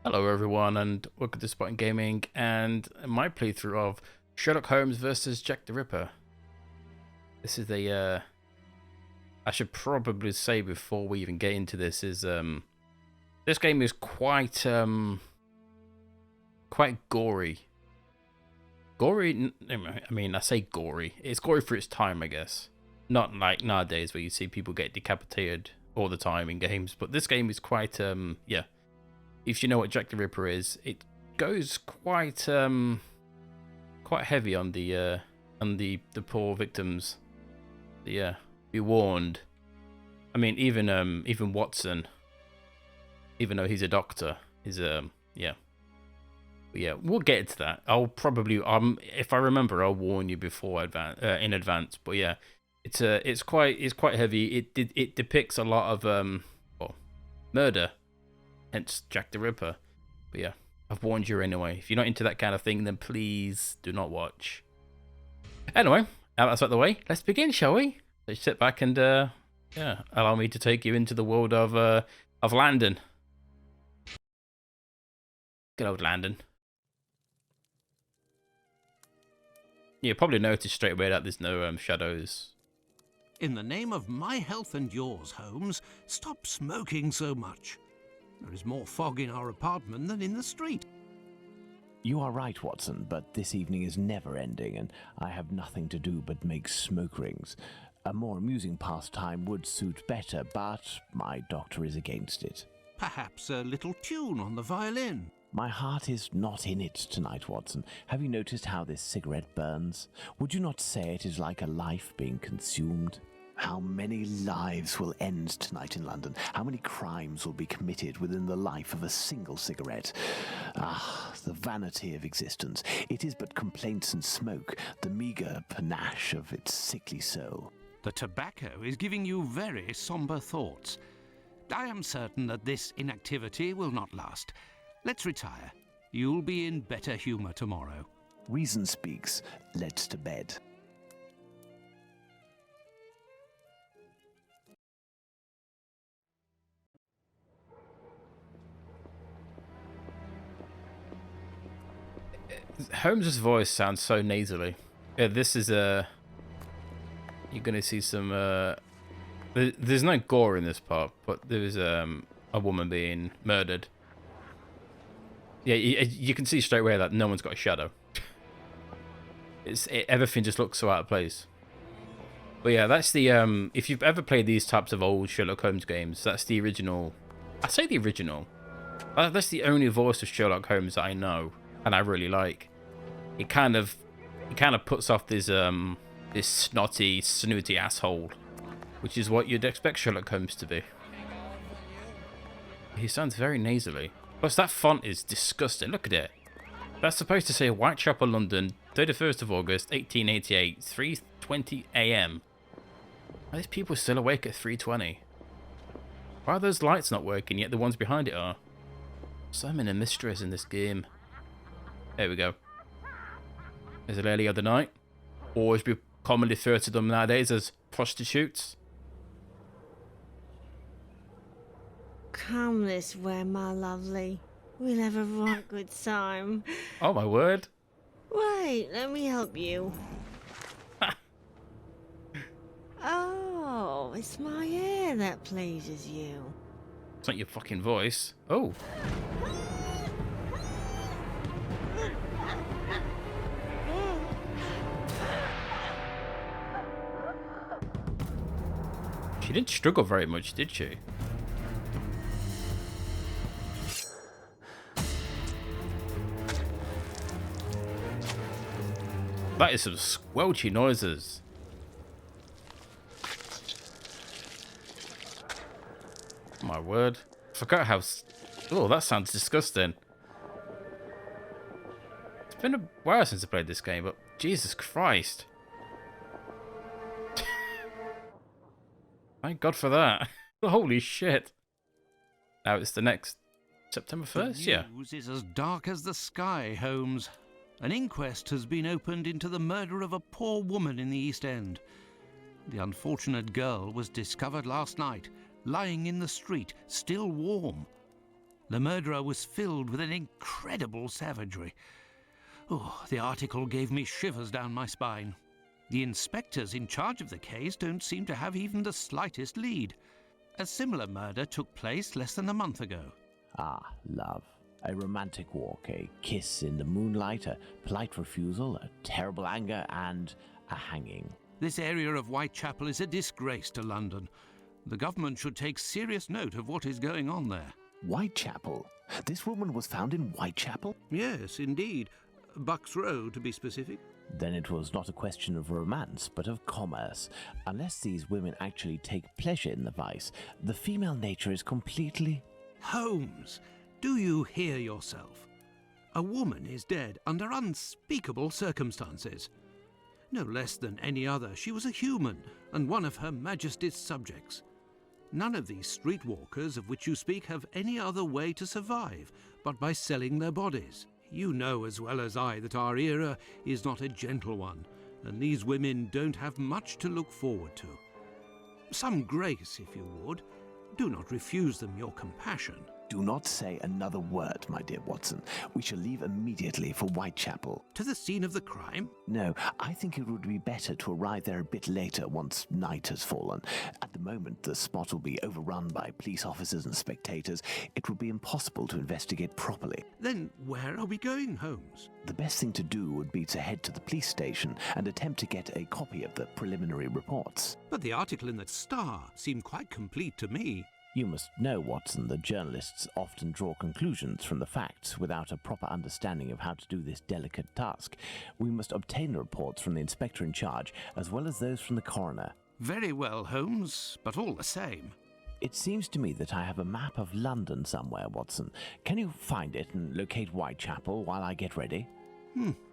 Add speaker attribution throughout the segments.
Speaker 1: Hello everyone and welcome to SpartanGaming and my playthrough of Sherlock Holmes versus Jack the Ripper. This is I should probably say before we even get into this is this game is quite gory. Gory, I mean I say gory. It's gory for its time, I guess. Not like nowadays where you see people get decapitated all the time in games, but this game is quite yeah. If you know what Jack the Ripper is, it goes quite heavy on the poor victims. So yeah, be warned. I mean, even Watson, even though he's a doctor, is yeah. But yeah, we'll get to that. I'll probably if I remember, I'll warn you before in advance. But yeah, it's quite heavy. It depicts a lot of well, murder. Hence Jack the Ripper. But yeah, I've warned you anyway. If you're not into that kind of thing, then please do not watch. Anyway, that's out the way. Let's begin, shall we? Let's sit back and yeah, allow me to take you into the world of London. Good old London. You probably noticed straight away that there's no shadows.
Speaker 2: In the name of my health and yours, Holmes, stop smoking so much. There is more fog in our apartment than in the street.
Speaker 3: You are right, Watson, but this evening is never ending, and I have nothing to do but make smoke rings. A more amusing pastime would suit better, but my doctor is against it.
Speaker 2: Perhaps a little tune on the violin.
Speaker 3: My heart is not in it tonight, Watson. Have you noticed how this cigarette burns? Would you not say it is like a life being consumed? How many lives will end tonight in London? How many crimes will be committed within the life of a single cigarette? Ah, the vanity of existence. It is but complaints and smoke, the meagre panache of its sickly soul.
Speaker 2: The tobacco is giving you very somber thoughts. I am certain that this inactivity will not last. Let's retire. You'll be in better humour tomorrow.
Speaker 3: Reason speaks. Let's to bed.
Speaker 1: Holmes's voice sounds so nasally. Yeah, this is you're gonna see some there's no gore in this part, but there's a woman being murdered. Yeah, you can see straight away that no one's got a shadow. Everything just looks so out of place. But yeah, that's the if you've ever played these types of old Sherlock Holmes games, that's the original. I say the original. That's the only voice of Sherlock Holmes that I know and I really like. It kind of puts off this this snotty, snooty asshole, which is what you'd expect Sherlock Holmes to be. He sounds very nasally. Plus, that font is disgusting. Look at it. That's supposed to say Whitechapel, London, 31st of August, 1888, 3:20 a.m. Are these people still awake at 3:20? Why are those lights not working yet the ones behind it are? So many mysteries in this game. There we go. There's a lady of the night. Or as we commonly refer to them nowadays as prostitutes.
Speaker 4: Come this way, my lovely. We'll have a right good time.
Speaker 1: Oh my word.
Speaker 4: Wait, let me help you. Oh, it's my hair that pleases you.
Speaker 1: It's not your fucking voice. Oh. She didn't struggle very much, did she? That is some squelchy noises. My word. I forgot how... Oh, that sounds disgusting. It's been a while since I played this game, but Jesus Christ. Thank God for that. Holy shit. Now it's the next September 1st?
Speaker 2: The
Speaker 1: Yeah.
Speaker 2: news is as dark as the sky, Holmes. An inquest has been opened into the murder of a poor woman in the East End. The unfortunate girl was discovered last night, lying in the street, still warm. The murderer was filled with an incredible savagery. Oh, the article gave me shivers down my spine. The inspectors in charge of the case don't seem to have even the slightest lead. A similar murder took place less than a month ago.
Speaker 3: Ah, love. A romantic walk, a kiss in the moonlight, a polite refusal, a terrible anger, and a hanging.
Speaker 2: This area of Whitechapel is a disgrace to London. The government should take serious note of what is going on there.
Speaker 3: Whitechapel? This woman was found in Whitechapel?
Speaker 2: Yes, indeed. Bucks Row, to be specific.
Speaker 3: Then it was not a question of romance, but of commerce. Unless these women actually take pleasure in the vice, the female nature is completely...
Speaker 2: Holmes, do you hear yourself? A woman is dead under unspeakable circumstances. No less than any other, she was a human and one of Her Majesty's subjects. None of these streetwalkers of which you speak have any other way to survive but by selling their bodies. You know as well as I that our era is not a gentle one, and these women don't have much to look forward to. Some grace, if you would. Do not refuse them your compassion.
Speaker 3: Do not say another word, my dear Watson. We shall leave immediately for Whitechapel.
Speaker 2: To the scene of the crime?
Speaker 3: No, I think it would be better to arrive there a bit later once night has fallen. At the moment, the spot will be overrun by police officers and spectators. It would be impossible to investigate properly.
Speaker 2: Then where are we going, Holmes?
Speaker 3: The best thing to do would be to head to the police station and attempt to get a copy of the preliminary reports.
Speaker 2: But the article in the Star seemed quite complete to me.
Speaker 3: You must know, Watson, that journalists often draw conclusions from the facts without a proper understanding of how to do this delicate task. We must obtain the reports from the inspector in charge, as well as those from the coroner.
Speaker 2: Very well, Holmes, but all the same.
Speaker 3: It seems to me that I have a map of London somewhere, Watson. Can you find it and locate Whitechapel while I get ready?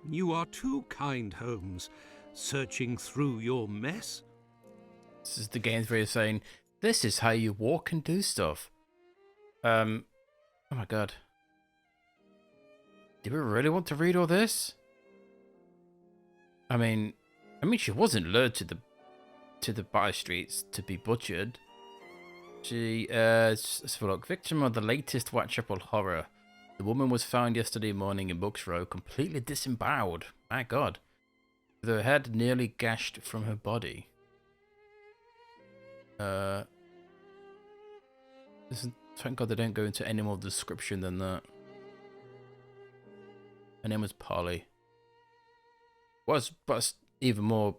Speaker 2: You are too kind, Holmes. Searching through your mess?
Speaker 1: This is the game's way of saying, this is how you walk and do stuff. Oh my god. Do we really want to read all this? I mean she wasn't lured to the by streets to be butchered. She let's have a look. Victim of the latest Whitechapel horror. The woman was found yesterday morning in Bucks Row, completely disemboweled. My god. With her head nearly gashed from her body. Thank God they don't go into any more description than that. Her name was Polly. What's even more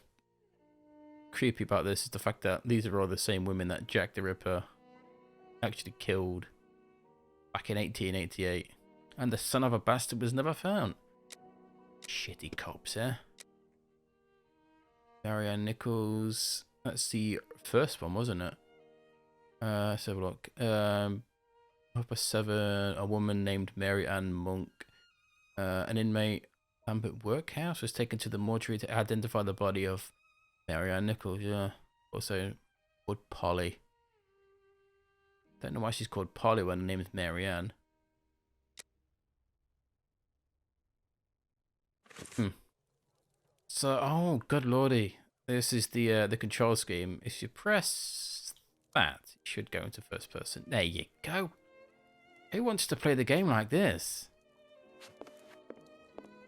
Speaker 1: creepy about this is the fact that these are all the same women that Jack the Ripper actually killed back in 1888. And the son of a bastard was never found. Shitty cops, eh? Marianne Nichols. That's the first one, wasn't it? Let's have a look. Upper 7, a woman named Mary Ann Monk. An inmate Lambert Workhouse was taken to the mortuary to identify the body of Mary Ann Nichols, yeah. Also called Polly. Don't know why she's called Polly when her name is Mary Ann. So, oh, good lordy. This is the control scheme. If you press that, it should go into first person. There you go. Who wants to play the game like this?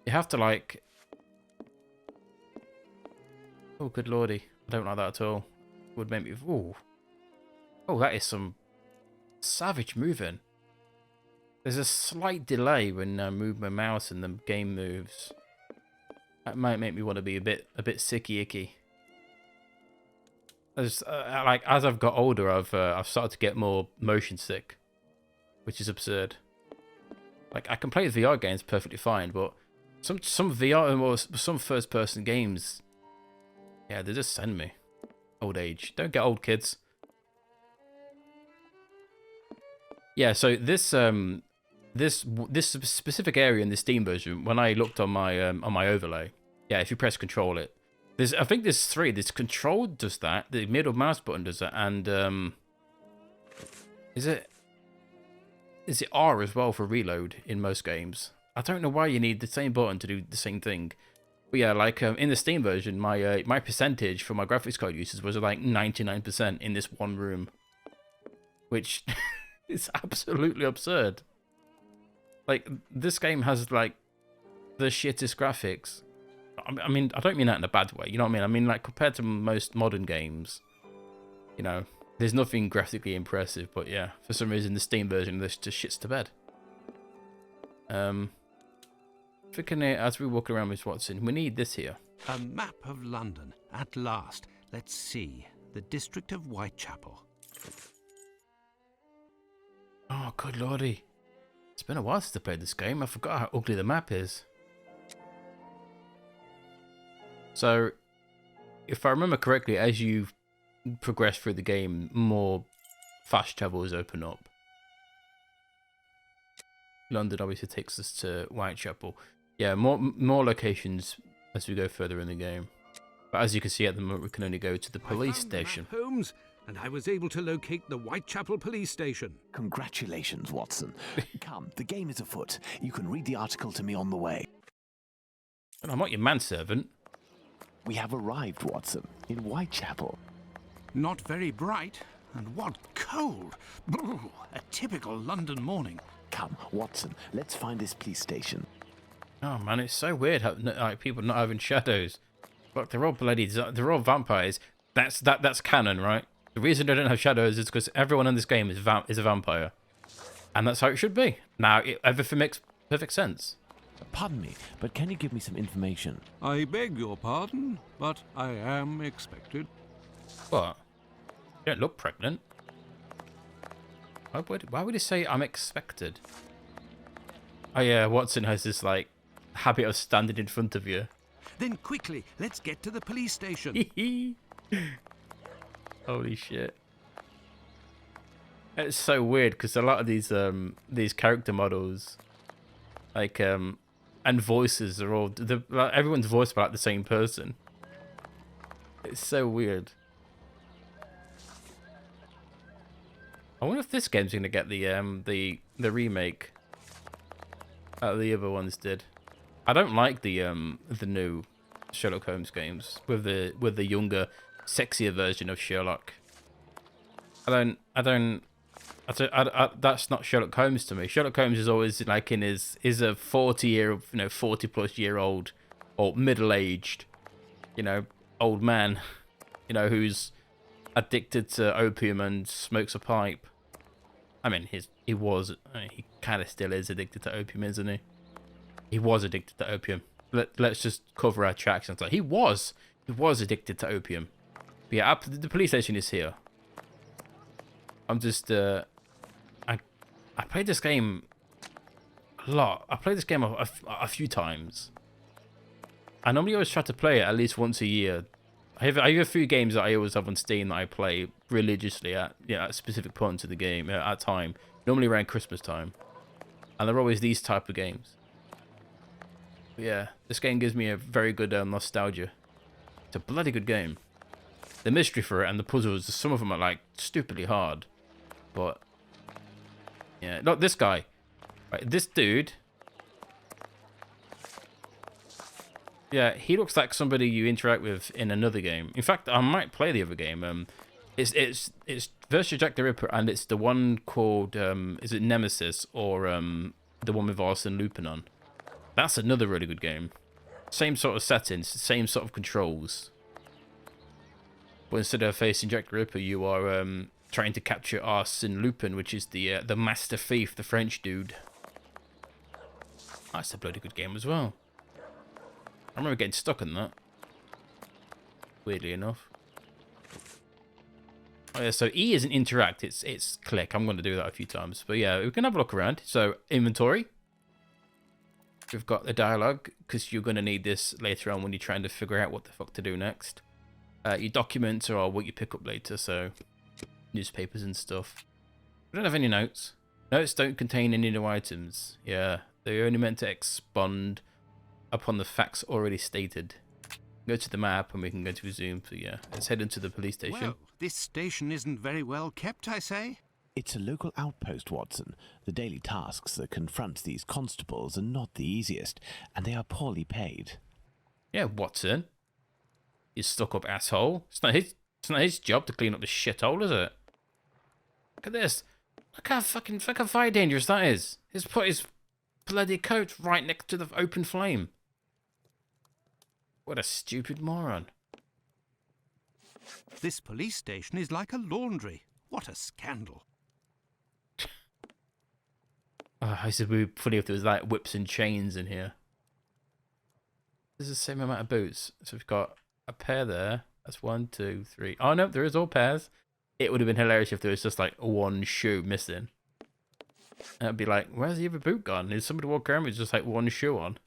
Speaker 1: You have to like... Oh, good lordy. I don't like that at all. Would make me... Ooh. Oh, that is some savage moving. There's a slight delay when I move my mouse and the game moves. That might make me want to be a bit sicky icky. As I've got older, I've started to get more motion sick, which is absurd. Like, I can play VR games perfectly fine, but some VR or some first person games, yeah, they just send me. Old age. Don't get old, kids. Yeah, so this specific area in the Steam version, when I looked on my overlay, yeah, if you press control it, I think there's 3. There's control does that, the middle mouse button does that, and is it R as well for reload in most games? I don't know why you need the same button to do the same thing. But yeah, like in the Steam version, my percentage for my graphics card users was like 99% in this one room, which is absolutely absurd. Like, this game has, like, the shittest graphics. I mean, I don't mean that in a bad way, you know what I mean? I mean, like, compared to most modern games, you know, there's nothing graphically impressive, but yeah, for some reason, the Steam version of this just shits to bed. Thinking as we walk around, Miss Watson, we need this here.
Speaker 2: A map of London, at last. Let's see. The district of Whitechapel.
Speaker 1: Oh, good lordy. It's been a while since I played this game. I forgot how ugly the map is. So, if I remember correctly, as you progress through the game, more fast travels open up. London obviously takes us to Whitechapel. Yeah, more locations as we go further in the game. But as you can see at the moment, we can only go to the police station.
Speaker 2: Holmes, and I was able to locate the Whitechapel police station.
Speaker 3: Congratulations, Watson. Come, the game is afoot. You can read the article to me on the way.
Speaker 1: And I'm not your manservant.
Speaker 3: We have arrived, Watson, in Whitechapel.
Speaker 2: Not very bright, and what cold. Brr, a typical London morning.
Speaker 3: Come, Watson, let's find this police station.
Speaker 1: Oh man, it's so weird how like people not having shadows. Look, they're all vampires. That's canon, right? The reason they don't have shadows is because everyone in this game is a vampire, and that's how it should be. Now, everything makes perfect sense.
Speaker 3: Pardon me, but can you give me some information?
Speaker 2: I beg your pardon, but I am expected.
Speaker 1: What? You don't look pregnant. Why would he say I'm expected? Oh yeah, Watson has this like habit of standing in front of you.
Speaker 2: Then quickly, let's get to the police station.
Speaker 1: Holy shit. It's so weird because a lot of these character models, like and voices are all like, everyone's voiced by like the same person. It's so weird. I wonder if this game's gonna get the remake that the other ones did. I don't like the new Sherlock Holmes games with the younger, sexier version of Sherlock. That's not Sherlock Holmes to me. Sherlock Holmes is always like is a 40+ year old or middle-aged, old man, who's addicted to opium and smokes a pipe. I mean, he kind of still is addicted to opium, isn't he? He was addicted to opium. Let's just cover our tracks and say he was addicted to opium. But yeah, the police station is here. I'm just I played this game a lot. I played this game a few times. I normally always try to play it at least once a year. I have a few games that I always have on Steam that I play religiously at specific points of the game at time. Normally around Christmas time, and they're always these type of games. But yeah, this game gives me a very good nostalgia. It's a bloody good game. The mystery for it and the puzzles, some of them are like stupidly hard, but yeah, look, this guy, right? This dude. Yeah, he looks like somebody you interact with in another game. In fact, I might play the other game. It's versus Jack the Ripper, and it's the one called is it Nemesis or the one with Arsène Lupin on. That's another really good game. Same sort of settings, same sort of controls. But instead of facing Jack the Ripper, you are trying to capture Arsène Lupin, which is the master thief, the French dude. That's a bloody good game as well. I remember getting stuck on that. Weirdly enough. Oh yeah, so E isn't interact, it's click. I'm going to do that a few times. But yeah, we can have a look around. So, inventory. We've got the dialogue, because you're going to need this later on when you're trying to figure out what the fuck to do next. Your documents are what you pick up later, so newspapers and stuff. We don't have any notes. Notes don't contain any new items. Yeah, they're only meant to expand upon the facts already stated. Go to the map and we can go to resume. So yeah, let's head into the police station.
Speaker 2: Well, this station isn't very well kept, I say.
Speaker 3: It's a local outpost, Watson. The daily tasks that confront these constables are not the easiest, and they are poorly paid.
Speaker 1: Yeah, Watson. You stuck-up asshole. It's not his job to clean up the shithole, is it? Look at this. Look how fucking fire dangerous that is. He's put his bloody coat right next to the open flame. What a stupid moron.
Speaker 2: This police station is like a laundry. What a scandal.
Speaker 1: I said it would be funny if there was like whips and chains in here. This is the same amount of boots. So we've got a pair there. That's 1, 2, 3. Oh no, there is all pairs. It would have been hilarious if there was just like one shoe missing. And I'd be like, where's the other boot gone? Is somebody walking around with just like one shoe on?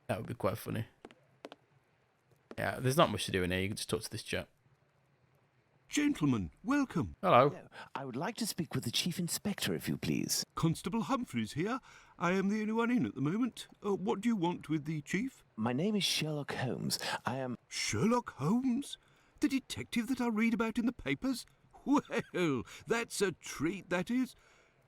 Speaker 1: That would be quite funny. Yeah, there's not much to do in here. You can just talk to this chap.
Speaker 2: Gentlemen, welcome.
Speaker 1: Hello.
Speaker 3: Hello. I would like to speak with the Chief Inspector, if you please.
Speaker 2: Constable Humphreys here. I am the only one in at the moment. What do you want with the chief?
Speaker 3: My name is Sherlock Holmes. I am...
Speaker 2: Sherlock Holmes? The detective that I read about in the papers? Well, that's a treat, that is.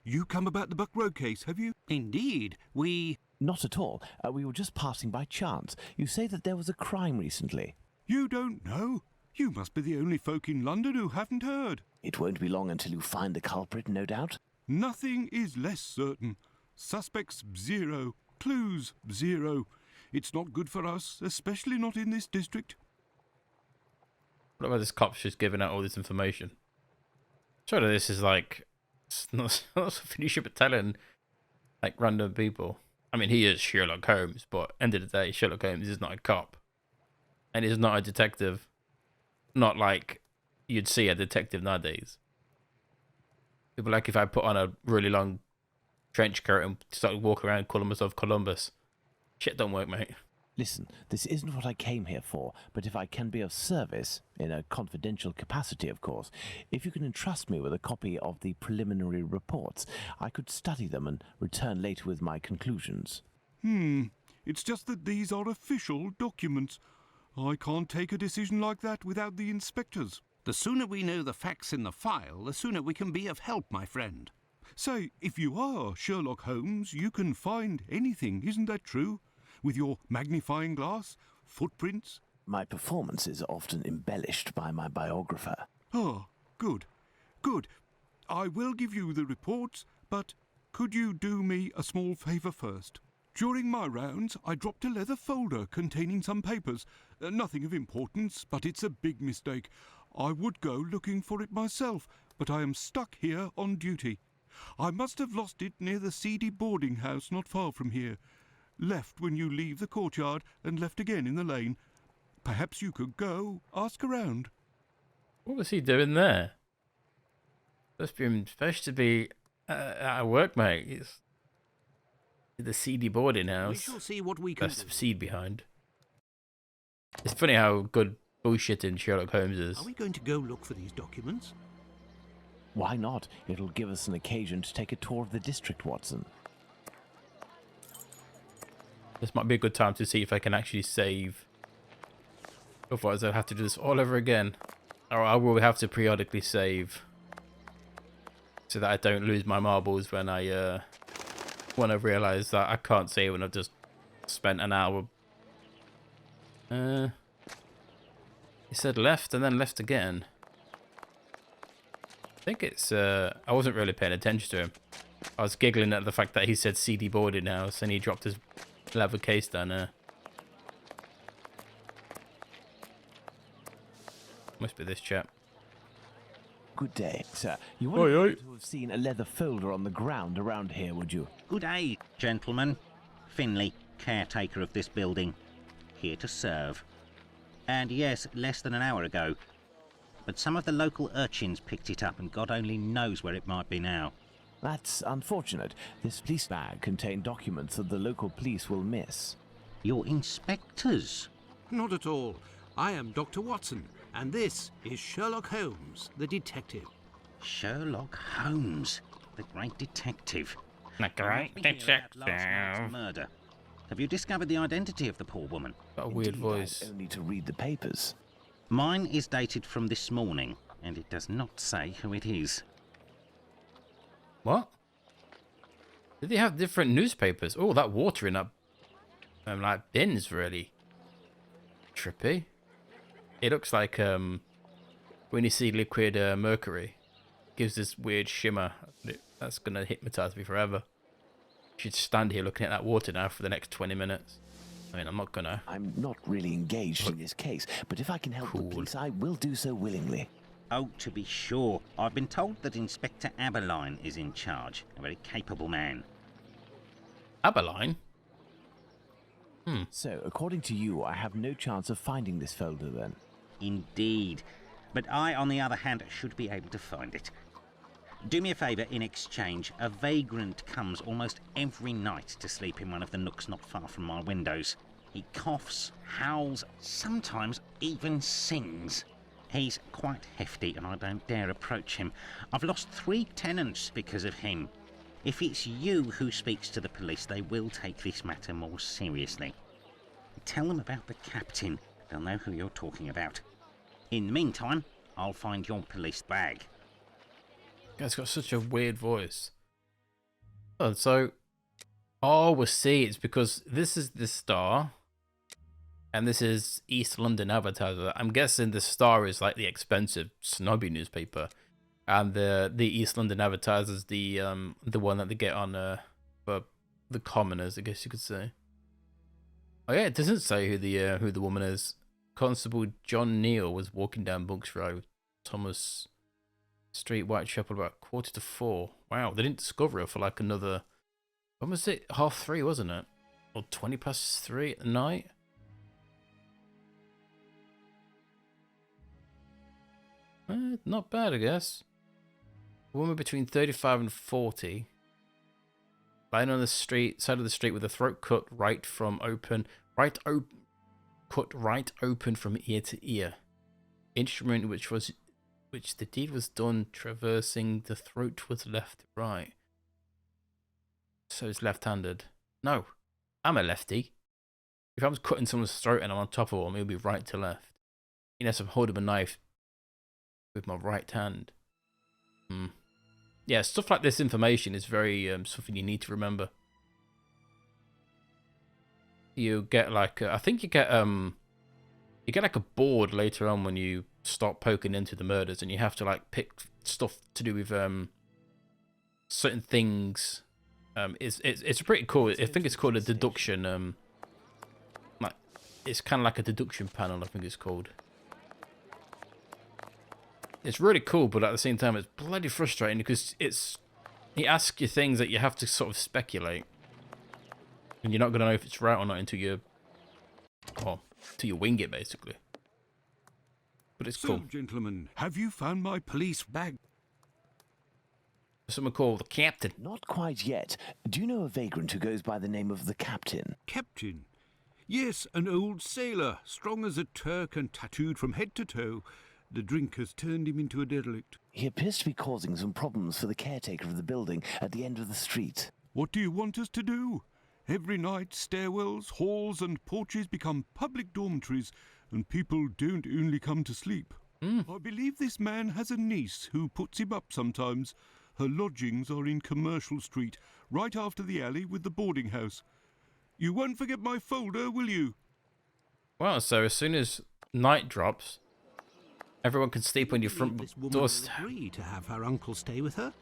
Speaker 2: You come about the Buck Road case, have you? Indeed, we...
Speaker 3: Not at all. We were just passing by chance. You say that there was a crime recently.
Speaker 2: You don't know? You must be the only folk in London who haven't heard.
Speaker 3: It won't be long until you find the culprit, no doubt.
Speaker 2: Nothing is less certain. Suspects 0. Clues 0. It's not good for us, especially not in this district.
Speaker 1: What about this cop's just giving out all this information? Surely this is like... It's not something you should be telling like random people. I mean, he is Sherlock Holmes, but end of the day, Sherlock Holmes is not a cop. And he's not a detective. Not like you'd see a detective nowadays. People like if I put on a really long trench coat and start walking around calling myself Columbus. Shit don't work, mate.
Speaker 3: Listen, this isn't what I came here for, but if I can be of service, in a confidential capacity, of course, if you can entrust me with a copy of the preliminary reports, I could study them and return later with my conclusions.
Speaker 2: It's just that these are official documents. I can't take a decision like that without the inspectors. The sooner we know the facts in the file, the sooner we can be of help, my friend. Say, if you are Sherlock Holmes, you can find anything, isn't that true? With your magnifying glass, footprints?
Speaker 3: My performance is often embellished by my biographer.
Speaker 2: Ah, good. Good. I will give you the reports, but could you do me a small favour first? During my rounds, I dropped a leather folder containing some papers. Nothing of importance, but it's a big mistake. I would go looking for it myself, but I am stuck here on duty. I must have lost it near the seedy boarding house not far from here. Left when you leave the courtyard and left again in the lane. Perhaps you could go, ask around.
Speaker 1: What was he doing there? Must be supposed to be at work, mate. He's the seedy boarding house.
Speaker 2: We shall see what we can
Speaker 1: Left some
Speaker 2: do.
Speaker 1: seed behind. It's funny how good bullshitting Sherlock Holmes is.
Speaker 2: Are we going to go look for these documents?
Speaker 3: Why not? It'll give us an occasion to take a tour of the district, Watson.
Speaker 1: This might be a good time to see if I can actually save. Otherwise, I'll have to do this all over again. Or I will have to periodically save. So that I don't lose my marbles when I realise that I can't save when I've just spent an hour. He said left and then left again. I think it's, I wasn't really paying attention to him. I was giggling at the fact that he said CD boarding house and he dropped his leather case down there. Must be this chap.
Speaker 3: Good day, sir. You wouldn't to have seen a leather folder on the ground around here, would you?
Speaker 5: Good day, gentlemen. Finley, caretaker of this building. Here to serve. And yes, less than an hour ago. But some of the local urchins picked it up and God only knows where it might be now.
Speaker 3: That's unfortunate. This police bag contained documents that the local police will miss.
Speaker 5: You're inspectors.
Speaker 2: Not at all. I am Dr. Watson, and this is Sherlock Holmes, the detective.
Speaker 5: Sherlock Holmes, the great detective.
Speaker 1: The great
Speaker 5: You must be here about last
Speaker 1: detective.
Speaker 5: night's murder. Have you discovered the identity of the poor woman?
Speaker 1: Got a weird
Speaker 3: Indeed,
Speaker 1: voice.
Speaker 3: I only to read the papers.
Speaker 5: Mine is dated from this morning, and it does not say who it is.
Speaker 1: What? Did they have different newspapers? Oh, that water in that like bin's really trippy. It looks like when you see liquid mercury, gives this weird shimmer. That's gonna hypnotize me forever. should stand here looking at that water now for the next 20 minutes. I mean, I'm not gonna.
Speaker 3: I'm not really engaged in this case, but if I can help the police, I will do so willingly.
Speaker 5: Oh, to be sure. I've been told that Inspector 𝘱𝘮𝘮 is in charge. A very capable man.
Speaker 1: 𝘱𝘮𝘮?
Speaker 3: So, according to you, I have no chance of finding this folder then?
Speaker 5: Indeed. But I, on the other hand, should be able to find it. Do me a favour in exchange. A vagrant comes almost every night to sleep in one of the nooks not far from my windows. He coughs, howls, sometimes even sings. He's quite hefty and I don't dare approach him. I've lost 3 tenants because of him. If it's you who speaks to the police, they will take this matter more seriously. Tell them about the captain. They'll know who you're talking about. In the meantime, I'll find your police bag.
Speaker 1: Guy's got such a weird voice. Oh, so... Oh, we'll see. It's because this is the Star. And this is East London Advertiser. I'm guessing the Star is like the expensive, snobby newspaper. And the East London Advertiser is the one that they get on for the commoners, I guess you could say. Oh yeah, it doesn't say who the woman is. Constable John Neal was walking down Bucks Road, Thomas Street, Whitechapel, about 4:45. Wow, they didn't discover her for like another. When was it? 3:30, wasn't it? Or 3:20 at night? Not bad, I guess. A woman between 35 and 40, lying on the side of the street with a throat cut cut right open from ear to ear. Instrument which the deed was done traversing the throat was left to right. So it's left-handed. No, I'm a lefty. If I'm cutting someone's throat and I'm on top of them, it'll be right to left. Unless I'm holding a knife with my right hand. Yeah, stuff like this information is very something you need to remember. You get like I think you get like a board later on when you start poking into the murders, and you have to like pick stuff to do with certain things. It's pretty cool. I think it's called a deduction. Like it's kind of like a deduction panel. I think it's called. It's really cool, but at the same time, it's bloody frustrating because he asks you things that you have to sort of speculate, and you're not gonna know if it's right or not until you wing it, basically. But it's cool.
Speaker 2: So, gentlemen, have you found my police bag?
Speaker 1: Someone called the captain.
Speaker 3: Not quite yet. Do you know a vagrant who goes by the name of the captain?
Speaker 2: Captain? Yes, an old sailor, strong as a Turk and tattooed from head to toe. The drink has turned him into a derelict.
Speaker 3: He appears to be causing some problems for the caretaker of the building at the end of the street.
Speaker 2: What do you want us to do? Every night, stairwells, halls and porches become public dormitories, and people don't only come to sleep. I believe this man has a niece who puts him up sometimes. Her lodgings are in Commercial Street, right after the alley with the boarding house. You won't forget my folder, will you?
Speaker 1: Well, so as soon as night drops, everyone can sleep on your front doorstep.
Speaker 2: Agree to have her uncle stay with her?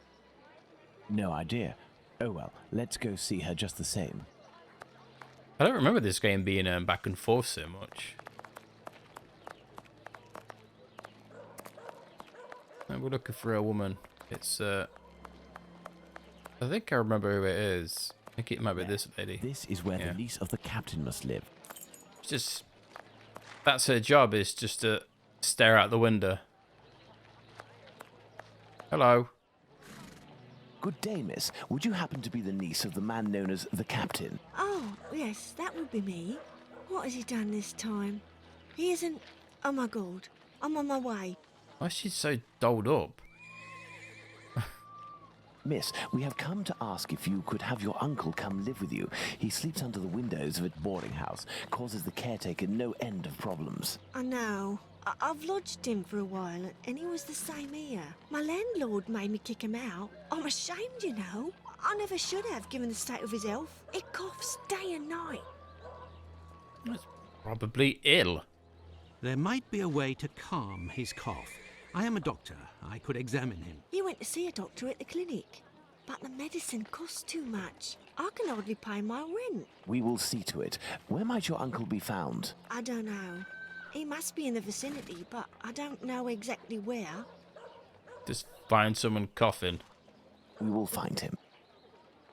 Speaker 3: No idea. Oh well, let's go see her just the same.
Speaker 1: I don't remember this game being back and forth so much. And we're looking for a woman. It's I think I remember who it is. I think it might be this lady.
Speaker 3: This is where the niece of the captain must live.
Speaker 1: It's just that's her job, is just to stare out the window. Hello.
Speaker 3: Good day, miss. Would you happen to be the niece of the man known as the captain?
Speaker 4: Oh, yes, that would be me. What has he done this time? He isn't... Oh, my God. I'm on my way.
Speaker 1: Why is she so dolled up?
Speaker 3: Miss, we have come to ask if you could have your uncle come live with you. He sleeps under the windows of a boarding house, causes the caretaker no end of problems.
Speaker 4: I know. I've lodged him for a while, and he was the same here. My landlord made me kick him out. I'm ashamed, you know. I never should have, given the state of his health. He coughs day and night.
Speaker 1: That's probably ill.
Speaker 2: There might be a way to calm his cough. I am a doctor. I could examine him.
Speaker 4: He went to see a doctor at the clinic. but the medicine costs too much. I can hardly pay my rent.
Speaker 3: We will see to it. Where might your uncle be found?
Speaker 4: I don't know. He must be in the vicinity, but I don't know exactly where.
Speaker 1: Just find someone coughing.
Speaker 3: We will find him.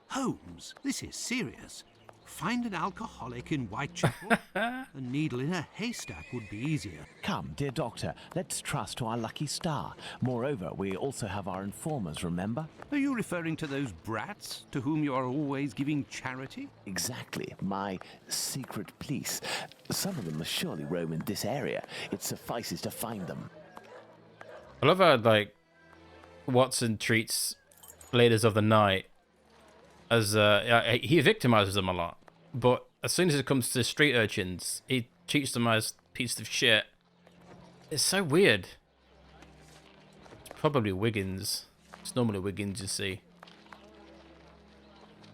Speaker 2: Holmes, this is serious. Find an alcoholic in Whitechapel? A needle in a haystack would be easier.
Speaker 3: Come, dear doctor, let's trust to our lucky star. Moreover, we also have our informers, remember?
Speaker 2: Are you referring to those brats to whom you are always giving charity?
Speaker 3: Exactly, my secret police. Some of them must surely roam in this area. It suffices to find them.
Speaker 1: I love how, like, Watson treats Ladies of the Night as, he victimizes them a lot. But as soon as it comes to street urchins, he treats them as pieces of shit. It's so weird. It's probably Wiggins. It's normally Wiggins, you see.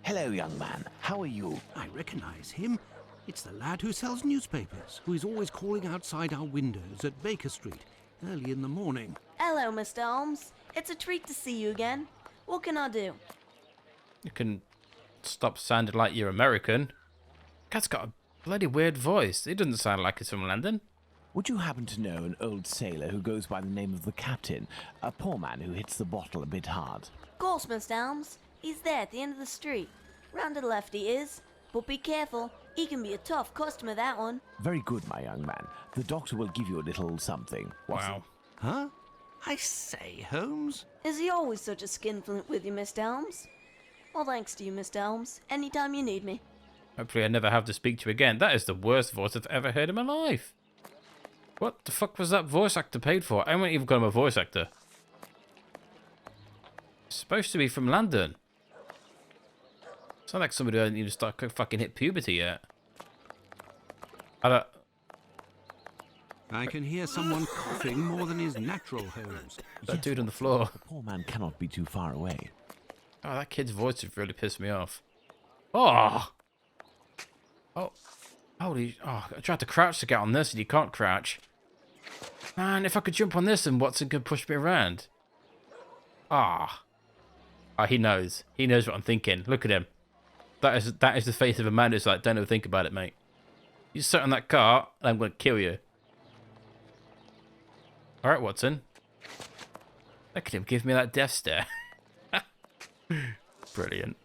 Speaker 3: Hello, young man. How are you?
Speaker 2: I recognize him. It's the lad who sells newspapers, who is always calling outside our windows at Baker Street early in the morning.
Speaker 6: Hello, Mr. Holmes. It's a treat to see you again. What can I do?
Speaker 1: You can stop sounding like you're American. Cat's got a bloody weird voice. He doesn't sound like he's from London.
Speaker 3: Would you happen to know an old sailor who goes by the name of the Captain? A poor man who hits the bottle a bit hard.
Speaker 6: Of course, Mr. Holmes. He's there at the end of the street. Round to the left he is. But be careful. He can be a tough customer, that one.
Speaker 3: Very good, my young man. The doctor will give you a little something.
Speaker 1: Wow.
Speaker 2: Huh? I say, Holmes?
Speaker 6: Is he always such a skinflint with you, Mr. Holmes? Well, thanks to you, Mr. Holmes. Anytime you need me.
Speaker 1: Hopefully I never have to speak to you again. That is the worst voice I've ever heard in my life. What the fuck was that voice actor paid for? I wouldn't even call him a voice actor. He's supposed to be from London. Sound like somebody who hasn't even started fucking hit puberty yet.
Speaker 2: I can hear someone coughing more than is natural, Holmes.
Speaker 1: That dude on the floor.
Speaker 3: The poor man cannot be too far away.
Speaker 1: Oh, that kid's voice has really pissed me off. Oh! Oh. Holy... Oh, I tried to crouch to get on this and you can't crouch. Man, if I could jump on this and Watson could push me around. Ah. Oh, he knows. He knows what I'm thinking. Look at him. That is the face of a man who's like, don't ever think about it, mate. You sit on that car and I'm going to kill you. Alright, Watson. Look at him give me that death stare. Brilliant.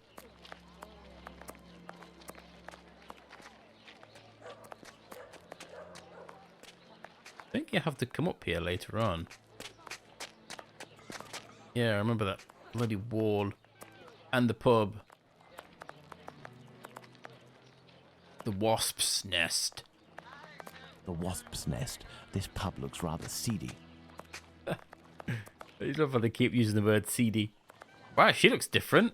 Speaker 1: I think you have to come up here later on. Yeah, I remember that bloody wall. And the pub. The wasp's nest.
Speaker 3: The wasp's nest. This pub looks rather seedy.
Speaker 1: I love how they keep using the word seedy. Wow, she looks different.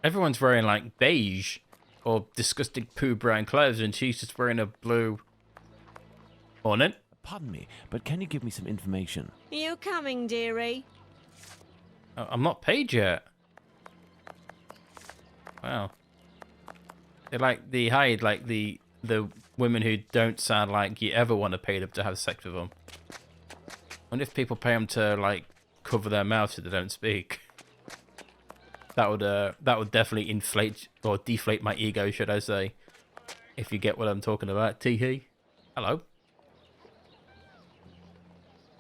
Speaker 1: Everyone's wearing like beige or disgusting poo brown clothes and she's just wearing a blue ornament.
Speaker 3: Pardon me, but can you give me some information?
Speaker 4: You coming, dearie?
Speaker 1: I'm not paid yet. Wow. They hide like the women who don't sound like you ever want to pay them to have sex with them. I wonder if people pay them to like cover their mouths so they don't speak. That would definitely inflate or deflate my ego, should I say? If you get what I'm talking about, Tee-hee. Hello.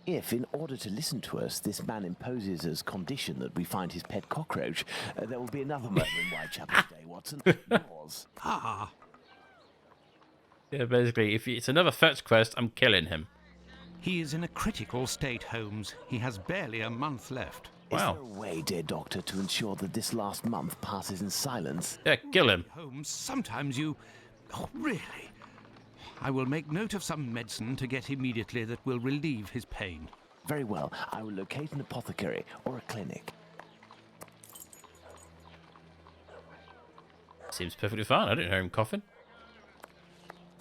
Speaker 3: If, in order to listen to us, this man imposes as condition that we find his pet cockroach, there will be another murder in Whitechapel today, Watson. Yours.
Speaker 2: Ah,
Speaker 1: Yeah, basically, if it's another fetch quest, I'm killing him.
Speaker 2: he is in a critical state, Holmes. He has barely a month left.
Speaker 3: Is
Speaker 1: Wow.
Speaker 3: there a way, dear doctor, to ensure that this last month passes in silence?
Speaker 1: Yeah, kill him.
Speaker 2: Holmes, sometimes you... Oh, really? I will make note of some medicine to get immediately that will relieve his pain.
Speaker 3: Very well. I will locate an apothecary or a clinic.
Speaker 1: Seems perfectly fine. I didn't hear him coughing.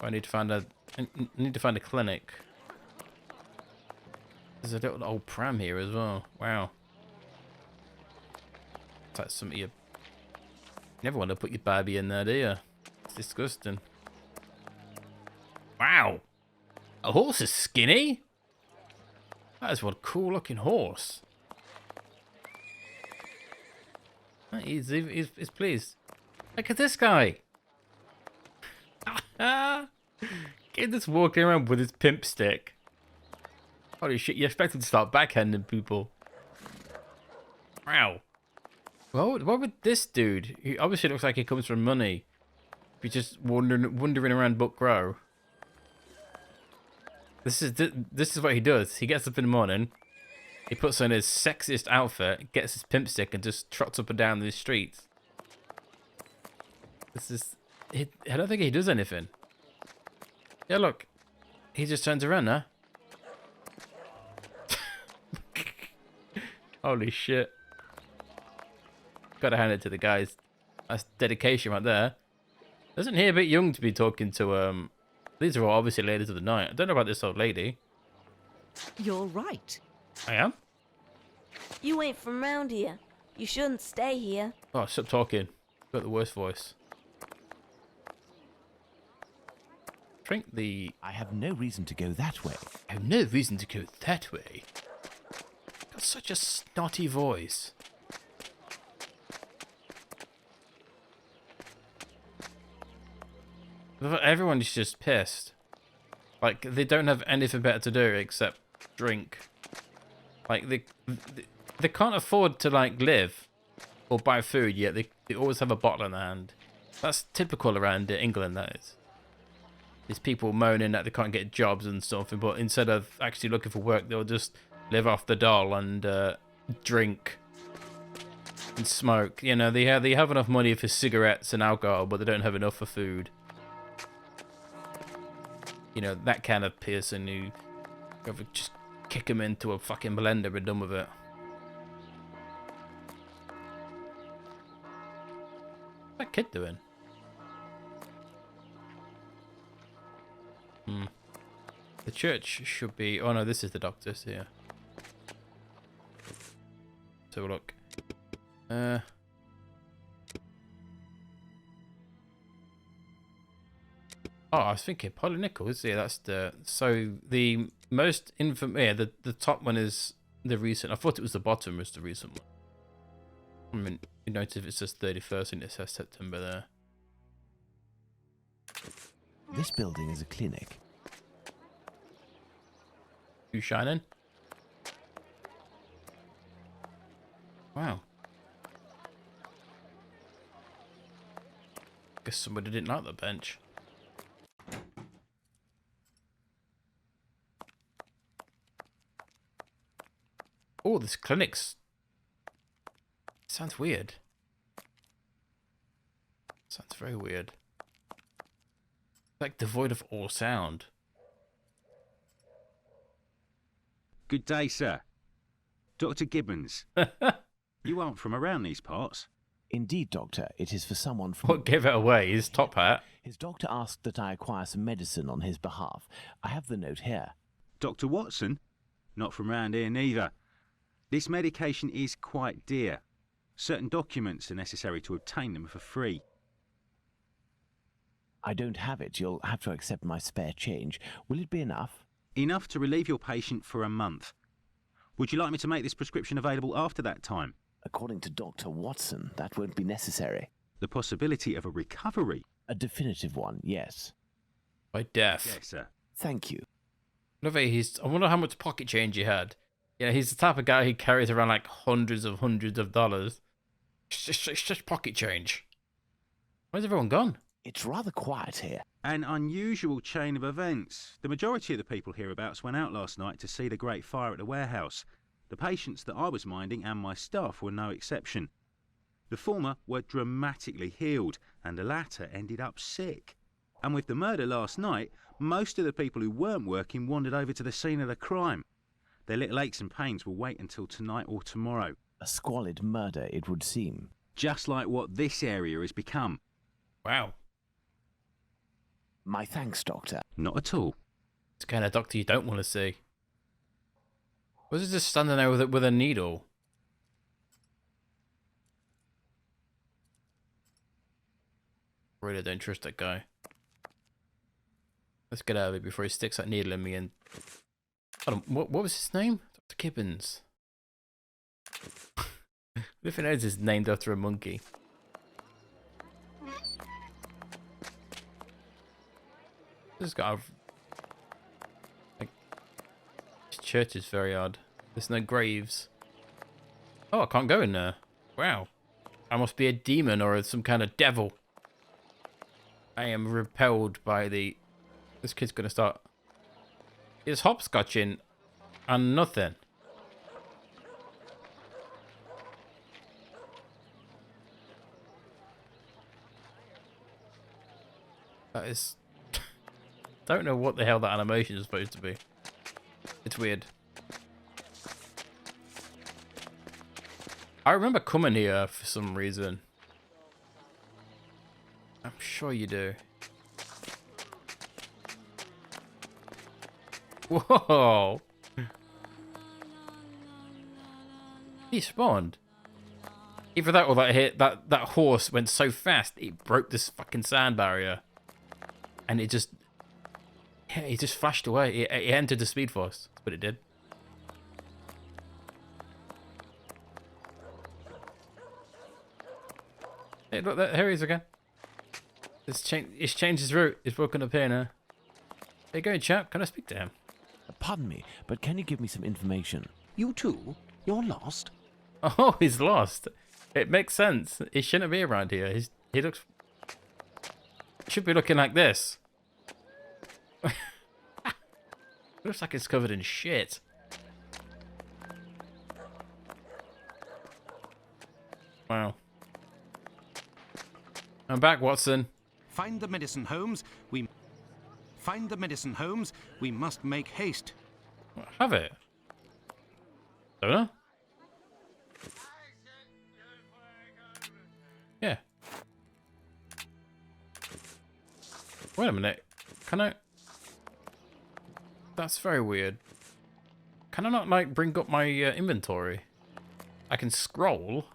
Speaker 1: I need to find a clinic. There's a little old pram here as well. Wow. That's something you never want to put your baby in there, do you? It's disgusting. Wow. A horse is skinny? That is one cool looking horse. He's pleased. Look at this guy. Kid just walking around with his pimp stick. Holy shit, you expect him to start backhanding people. Wow. Well, what would this dude, he obviously looks like he comes from money, be just wandering around Book Row? This is what he does. He gets up in the morning, he puts on his sexiest outfit, gets his pimp stick, and just trots up and down these streets. I don't think he does anything. Yeah, look. He just turns around now. Holy shit. Gotta hand it to the guys. That's dedication right there. Doesn't he a bit young to be talking to, these are all obviously ladies of the night. I don't know about this old lady.
Speaker 7: You're right.
Speaker 1: I am?
Speaker 6: You ain't from round here. You shouldn't stay here.
Speaker 1: Oh, stop talking. Got the worst voice. Drink the...
Speaker 3: I have no reason to go that way.
Speaker 1: I have no reason to go that way. Got such a snotty voice. Everyone's just pissed. Like, they don't have anything better to do except drink. Like, they can't afford to, like, live or buy food, yet they always have a bottle in their hand. That's typical around England, that is. There's people moaning that they can't get jobs and stuff, but instead of actually looking for work, they'll just live off the dole and drink and smoke. You know, they have enough money for cigarettes and alcohol, but they don't have enough for food. You know, that kind of person who just kick him into a fucking blender and done with it. What's that kid doing? The church should be... Oh no, this is the doctor's here. So look. Oh, I was thinking Polynickels. Yeah, that's the... So the most yeah, the top one is the recent. I thought it was the bottom was the recent one. I mean, you notice if it says 31st and it says September there.
Speaker 3: This building is a clinic.
Speaker 1: You shining? Wow. Guess somebody didn't like the bench. Oh, this clinic's... Sounds weird. Sounds very weird. Like devoid of all sound.
Speaker 8: Good day, sir. Dr. Gibbons. You aren't from around these parts.
Speaker 3: Indeed, Doctor. It is for someone from...
Speaker 1: What gave it away? His top hat?
Speaker 3: His doctor asked that I acquire some medicine on his behalf. I have the note here.
Speaker 8: Dr. Watson? Not from round here neither. This medication is quite dear. Certain documents are necessary to obtain them for free.
Speaker 3: I don't have it. You'll have to accept my spare change. Will it be enough?
Speaker 8: Enough to relieve your patient for a month. Would you like me to make this prescription available after that time?
Speaker 3: According to Dr. Watson, that won't be necessary.
Speaker 8: The possibility of a recovery?
Speaker 3: A definitive one, yes.
Speaker 1: By death.
Speaker 8: Yes, sir.
Speaker 3: Thank you.
Speaker 1: I wonder how much pocket change he had. Yeah, he's the type of guy who carries around like hundreds of dollars. It's just pocket change. Where's everyone gone?
Speaker 3: It's rather quiet here.
Speaker 8: An unusual chain of events. The majority of the people hereabouts went out last night to see the great fire at the warehouse. The patients that I was minding and my staff were no exception. The former were dramatically healed, and the latter ended up sick. And with the murder last night, most of the people who weren't working wandered over to the scene of the crime. Their little aches and pains will wait until tonight or tomorrow.
Speaker 3: A squalid murder, it would seem.
Speaker 8: Just like what this area has become.
Speaker 1: Wow.
Speaker 3: My thanks, Doctor.
Speaker 8: Not at all.
Speaker 1: It's the kind of doctor you don't want to see. Was he just standing there with a needle? Really don't trust that guy. Let's get out of it before he sticks that needle in me and... Hold on, what was his name? Dr. Gibbons. Everything else is named after a monkey. Just got like, this church is very odd. There's no graves. Oh, I can't go in there. Wow. I must be a demon or some kind of devil. I am repelled by the... This kid's gonna start... He's hopscotching and nothing. That is... Don't know what the hell that animation is supposed to be. It's weird. I remember coming here for some reason. I'm sure you do. Whoa! He spawned. Either that or that hit that horse went so fast it broke this fucking sand barrier, and it just he just flashed away. It entered the speed force. That's what it did. Hey, look, here he is again. It's changed his route. He's broken up here now. Hey, going, chap. Can I speak to him?
Speaker 3: Pardon me, but can you give me some information?
Speaker 2: You too? You're lost?
Speaker 1: Oh, he's lost. It makes sense. He shouldn't be around here. He looks... should be looking like this. Looks like it's covered in shit. Wow. I'm back, Watson.
Speaker 2: Find the medicine, Holmes. Find the medicine, Holmes. We must make haste.
Speaker 1: Have it. Don't know. Yeah. Wait a minute. Can I... That's very weird. Can I not, like, bring up my inventory? I can scroll.